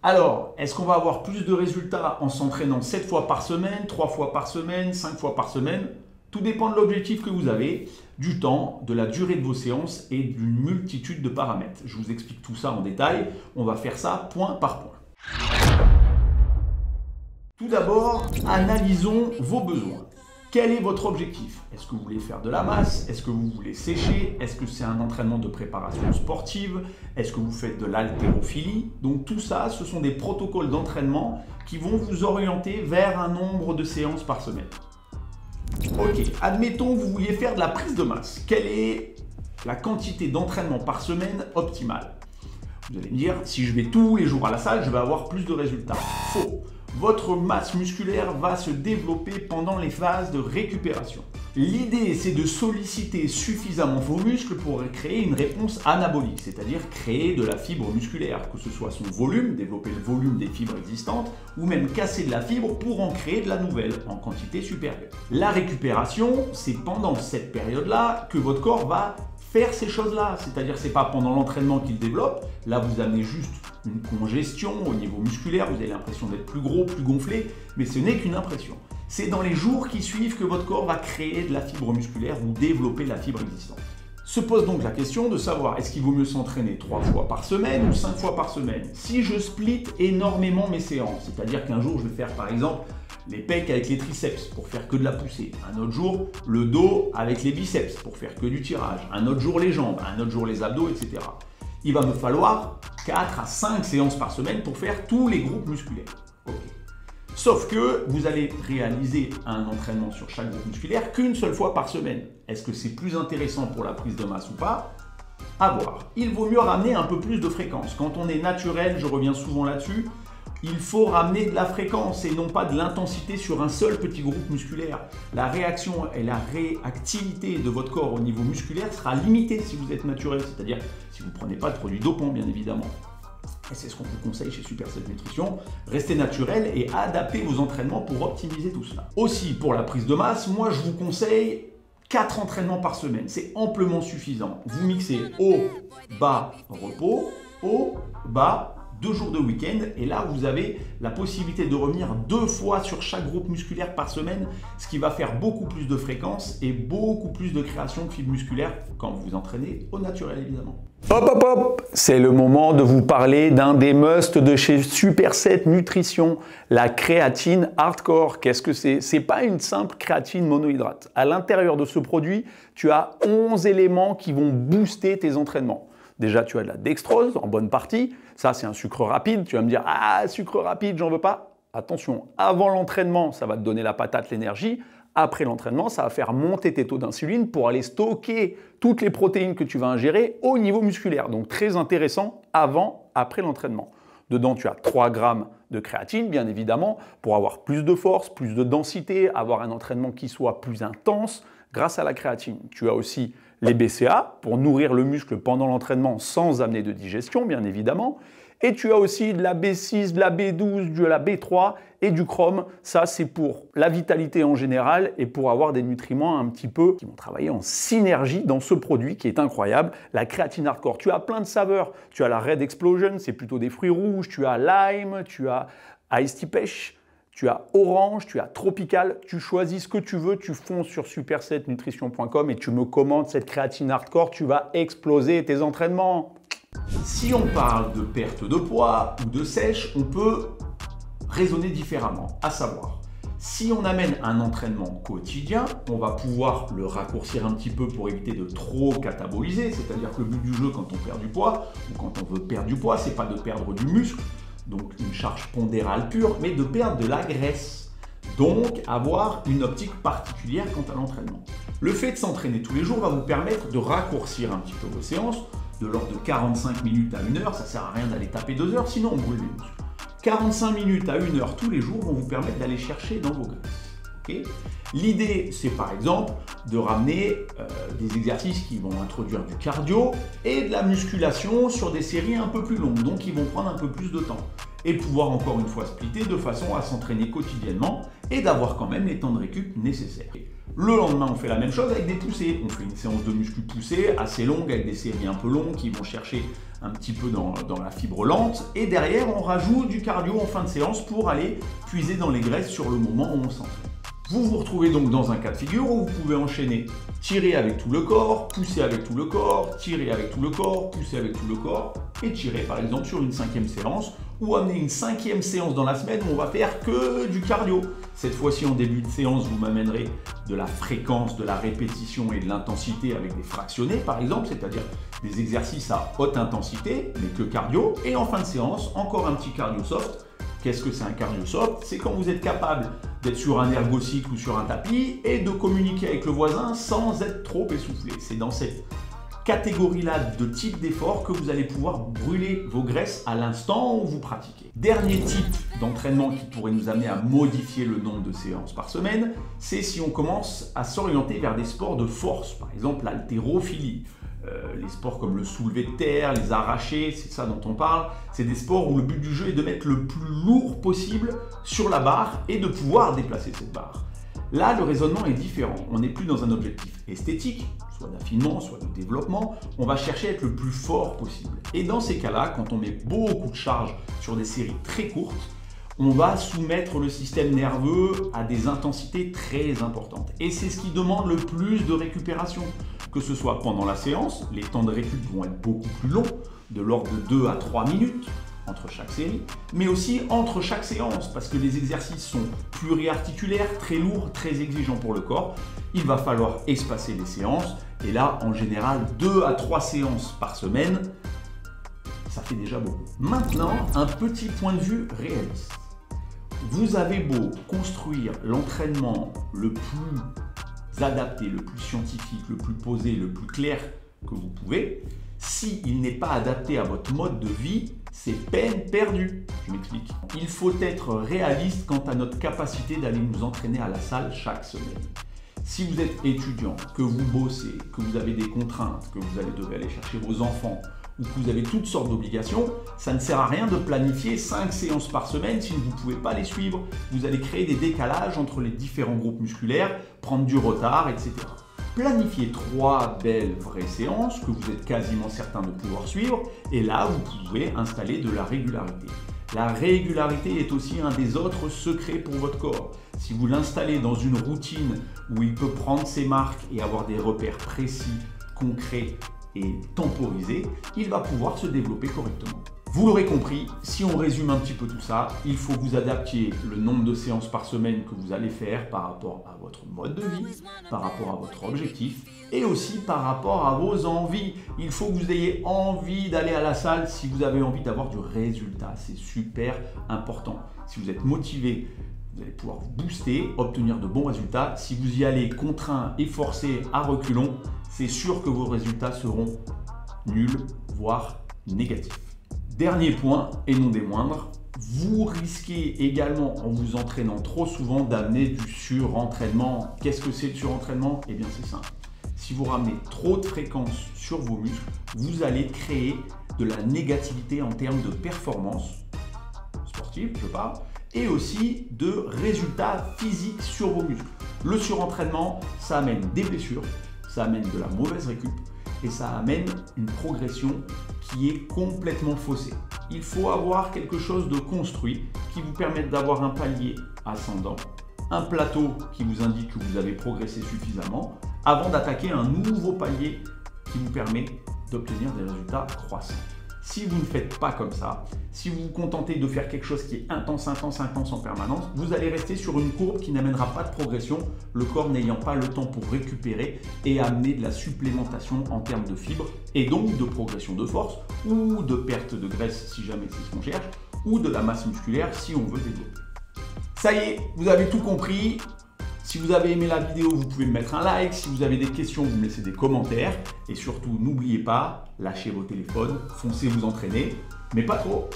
Alors, est-ce qu'on va avoir plus de résultats en s'entraînant 7 fois par semaine, 3 fois par semaine, 5 fois par semaine? Tout dépend de l'objectif que vous avez, du temps, de la durée de vos séances et d'une multitude de paramètres. Je vous explique tout ça en détail. On va faire ça point par point. Tout d'abord, analysons vos besoins. Quel est votre objectif? Est-ce que vous voulez faire de la masse? Est-ce que vous voulez sécher? Est-ce que c'est un entraînement de préparation sportive? Est-ce que vous faites de l'haltérophilie? Donc tout ça, ce sont des protocoles d'entraînement qui vont vous orienter vers un nombre de séances par semaine. Ok, admettons que vous vouliez faire de la prise de masse. Quelle est la quantité d'entraînement par semaine optimale? Vous allez me dire, si je vais tous les jours à la salle, je vais avoir plus de résultats. Faux. Votre masse musculaire va se développer pendant les phases de récupération. L'idée, c'est de solliciter suffisamment vos muscles pour créer une réponse anabolique, c'est-à-dire créer de la fibre musculaire, que ce soit son volume, développer le volume des fibres existantes, ou même casser de la fibre pour en créer de la nouvelle, en quantité supérieure. La récupération, c'est pendant cette période-là que votre corps va faire ces choses-là, c'est-à-dire c'est pas pendant l'entraînement qu'il développe, là vous amenez juste une congestion au niveau musculaire, vous avez l'impression d'être plus gros, plus gonflé, mais ce n'est qu'une impression. C'est dans les jours qui suivent que votre corps va créer de la fibre musculaire ou développer la fibre existante. Se pose donc la question de savoir est-ce qu'il vaut mieux s'entraîner 3 fois par semaine ou 5 fois par semaine. Si je split énormément mes séances, c'est-à-dire qu'un jour je vais faire par exemple les pecs avec les triceps pour faire que de la poussée. Un autre jour, le dos avec les biceps pour faire que du tirage. Un autre jour, les jambes. Un autre jour, les abdos, etc. Il va me falloir 4 à 5 séances par semaine pour faire tous les groupes musculaires. Okay. Sauf que vous allez réaliser un entraînement sur chaque groupe musculaire qu'une seule fois par semaine. Est-ce que c'est plus intéressant pour la prise de masse ou pas? À voir. Il vaut mieux ramener un peu plus de fréquence. Quand on est naturel, je reviens souvent là-dessus, il faut ramener de la fréquence et non pas de l'intensité sur un seul petit groupe musculaire. La réaction et la réactivité de votre corps au niveau musculaire sera limitée si vous êtes naturel, c'est-à-dire si vous ne prenez pas de produits dopants bien évidemment. Et c'est ce qu'on vous conseille chez Super7 Nutrition. Restez naturel et adaptez vos entraînements pour optimiser tout cela. Aussi pour la prise de masse, moi je vous conseille 4 entraînements par semaine. C'est amplement suffisant. Vous mixez haut, bas, repos, haut, bas, 2 jours de week-end et là vous avez la possibilité de revenir 2 fois sur chaque groupe musculaire par semaine, ce qui va faire beaucoup plus de fréquence et beaucoup plus de création de fibres musculaires quand vous vous entraînez au naturel évidemment. Hop hop hop, c'est le moment de vous parler d'un des musts de chez Super7 Nutrition, la créatine hardcore. Qu'est-ce que c'est? C'est pas une simple créatine monohydrate. À l'intérieur de ce produit, tu as 11 éléments qui vont booster tes entraînements. Déjà, tu as de la dextrose en bonne partie. Ça, c'est un sucre rapide. Tu vas me dire, ah, sucre rapide, j'en veux pas. Attention, avant l'entraînement, ça va te donner la patate, l'énergie. Après l'entraînement, ça va faire monter tes taux d'insuline pour aller stocker toutes les protéines que tu vas ingérer au niveau musculaire. Donc, très intéressant avant, après l'entraînement. Dedans, tu as 3 grammes de créatine, bien évidemment, pour avoir plus de force, plus de densité, avoir un entraînement qui soit plus intense grâce à la créatine. Tu as aussi les BCA pour nourrir le muscle pendant l'entraînement sans amener de digestion, bien évidemment. Et tu as aussi de la B6, de la B12, de la B3 et du chrome. Ça, c'est pour la vitalité en général et pour avoir des nutriments un petit peu qui vont travailler en synergie dans ce produit qui est incroyable, la créatine hardcore. Tu as plein de saveurs. Tu as la Red Explosion, c'est plutôt des fruits rouges. Tu as lime, tu as Iced Tea Pêche. Tu as orange, tu as tropical, tu choisis ce que tu veux, tu fonces sur super7nutrition.com et tu me commandes cette créatine hardcore, tu vas exploser tes entraînements. Si on parle de perte de poids ou de sèche, on peut raisonner différemment, à savoir, si on amène un entraînement quotidien, on va pouvoir le raccourcir un petit peu pour éviter de trop cataboliser, c'est-à-dire que le but du jeu quand on perd du poids ou quand on veut perdre du poids, c'est pas de perdre du muscle, donc une charge pondérale pure, mais de perdre de la graisse. Donc avoir une optique particulière quant à l'entraînement. Le fait de s'entraîner tous les jours va vous permettre de raccourcir un petit peu vos séances, de l'ordre de 45 minutes à 1 heure, ça ne sert à rien d'aller taper 2 heures, sinon on brûle les muscles. 45 minutes à 1 heure tous les jours vont vous permettre d'aller chercher dans vos graisses. Okay. L'idée, c'est par exemple de ramener des exercices qui vont introduire du cardio et de la musculation sur des séries un peu plus longues, donc ils vont prendre un peu plus de temps. Et pouvoir encore une fois splitter de façon à s'entraîner quotidiennement et d'avoir quand même les temps de récup nécessaires. Le lendemain, on fait la même chose avec des poussées. On fait une séance de muscu poussée assez longue avec des séries un peu longues qui vont chercher un petit peu dans la fibre lente. Et derrière, on rajoute du cardio en fin de séance pour aller puiser dans les graisses sur le moment où on s'entraîne. Vous vous retrouvez donc dans un cas de figure où vous pouvez enchaîner, tirer avec tout le corps, pousser avec tout le corps, tirer avec tout le corps, pousser avec tout le corps et tirer par exemple sur une 5e séance ou amener une 5e séance dans la semaine où on va faire que du cardio. Cette fois-ci en début de séance, vous m'amènerez de la fréquence, de la répétition et de l'intensité avec des fractionnés par exemple, c'est-à-dire des exercices à haute intensité mais que cardio. Et en fin de séance, encore un petit cardio soft. Qu'est-ce que c'est un cardio soft? C'est quand vous êtes capable d'être sur un ergocycle ou sur un tapis et de communiquer avec le voisin sans être trop essoufflé. C'est dans cette catégorie-là de type d'effort que vous allez pouvoir brûler vos graisses à l'instant où vous pratiquez. Dernier type d'entraînement qui pourrait nous amener à modifier le nombre de séances par semaine, c'est si on commence à s'orienter vers des sports de force, par exemple l'haltérophilie. Les sports comme le soulevé de terre, les arrachés, c'est ça dont on parle. C'est des sports où le but du jeu est de mettre le plus lourd possible sur la barre et de pouvoir déplacer cette barre. Là, le raisonnement est différent. On n'est plus dans un objectif esthétique, soit d'affinement, soit de développement. On va chercher à être le plus fort possible. Et dans ces cas-là, quand on met beaucoup de charge sur des séries très courtes, on va soumettre le système nerveux à des intensités très importantes. Et c'est ce qui demande le plus de récupération. Que ce soit pendant la séance, les temps de récup vont être beaucoup plus longs, de l'ordre de 2 à 3 minutes entre chaque série, mais aussi entre chaque séance, parce que les exercices sont pluriarticulaires, très lourds, très exigeants pour le corps. Il va falloir espacer les séances, et là, en général, 2 à 3 séances par semaine, ça fait déjà beaucoup. Maintenant, un petit point de vue réaliste. Vous avez beau construire l'entraînement le plus adapté, le plus scientifique, le plus posé, le plus clair que vous pouvez, s'il n'est pas adapté à votre mode de vie, c'est peine perdue. Je m'explique. Il faut être réaliste quant à notre capacité d'aller nous entraîner à la salle chaque semaine. Si vous êtes étudiant, que vous bossez, que vous avez des contraintes, que vous devez aller chercher vos enfants, ou que vous avez toutes sortes d'obligations, ça ne sert à rien de planifier 5 séances par semaine si vous ne pouvez pas les suivre. Vous allez créer des décalages entre les différents groupes musculaires, prendre du retard, etc. Planifiez 3 belles vraies séances que vous êtes quasiment certain de pouvoir suivre, et là, vous pouvez installer de la régularité. La régularité est aussi un des autres secrets pour votre corps. Si vous l'installez dans une routine où il peut prendre ses marques et avoir des repères précis, concrets, et temporisé, il va pouvoir se développer correctement. Vous l'aurez compris, si on résume un petit peu tout ça, il faut que vous adaptiez le nombre de séances par semaine que vous allez faire par rapport à votre mode de vie, par rapport à votre objectif et aussi par rapport à vos envies. Il faut que vous ayez envie d'aller à la salle si vous avez envie d'avoir du résultat. C'est super important. Si vous êtes motivé, vous allez pouvoir vous booster, obtenir de bons résultats. Si vous y allez contraint et forcé à reculons, c'est sûr que vos résultats seront nuls, voire négatifs. Dernier point, et non des moindres, vous risquez également, en vous entraînant trop souvent, d'amener du surentraînement. Qu'est-ce que c'est le surentraînement? Eh bien, c'est simple. Si vous ramenez trop de fréquences sur vos muscles, vous allez créer de la négativité en termes de performance sportive, je parle, et aussi de résultats physiques sur vos muscles. Le surentraînement, ça amène des blessures, ça amène de la mauvaise récup et ça amène une progression qui est complètement faussée. Il faut avoir quelque chose de construit qui vous permette d'avoir un palier ascendant, un plateau qui vous indique que vous avez progressé suffisamment avant d'attaquer un nouveau palier qui vous permet d'obtenir des résultats croissants. Si vous ne faites pas comme ça, si vous vous contentez de faire quelque chose qui est intense, intense, intense en permanence, vous allez rester sur une courbe qui n'amènera pas de progression, le corps n'ayant pas le temps pour récupérer et amener de la supplémentation en termes de fibres et donc de progression de force ou de perte de graisse si jamais c'est ce qu'on cherche ou de la masse musculaire si on veut développer. Ça y est, vous avez tout compris. Si vous avez aimé la vidéo, vous pouvez me mettre un like. Si vous avez des questions, vous me laissez des commentaires. Et surtout, n'oubliez pas, lâchez vos téléphones, foncez vous entraîner, mais pas trop.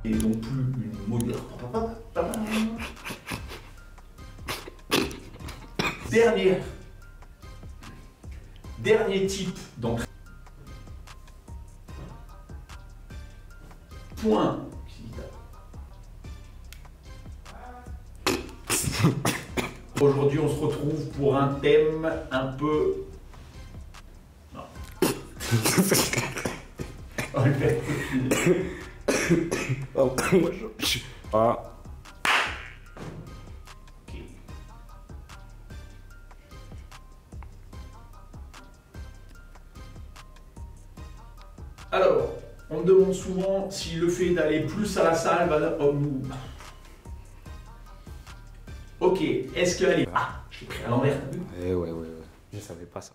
Et non plus une moderne. Dernier type d'entraînement. Point. Aujourd'hui, on se retrouve pour un thème un peu... Non. Ah. Alors, on me demande souvent si le fait d'aller plus à la salle va... Ok, est-ce que... Allez, ah, je l'ai pris à l'envers. Ouais. Je savais pas ça.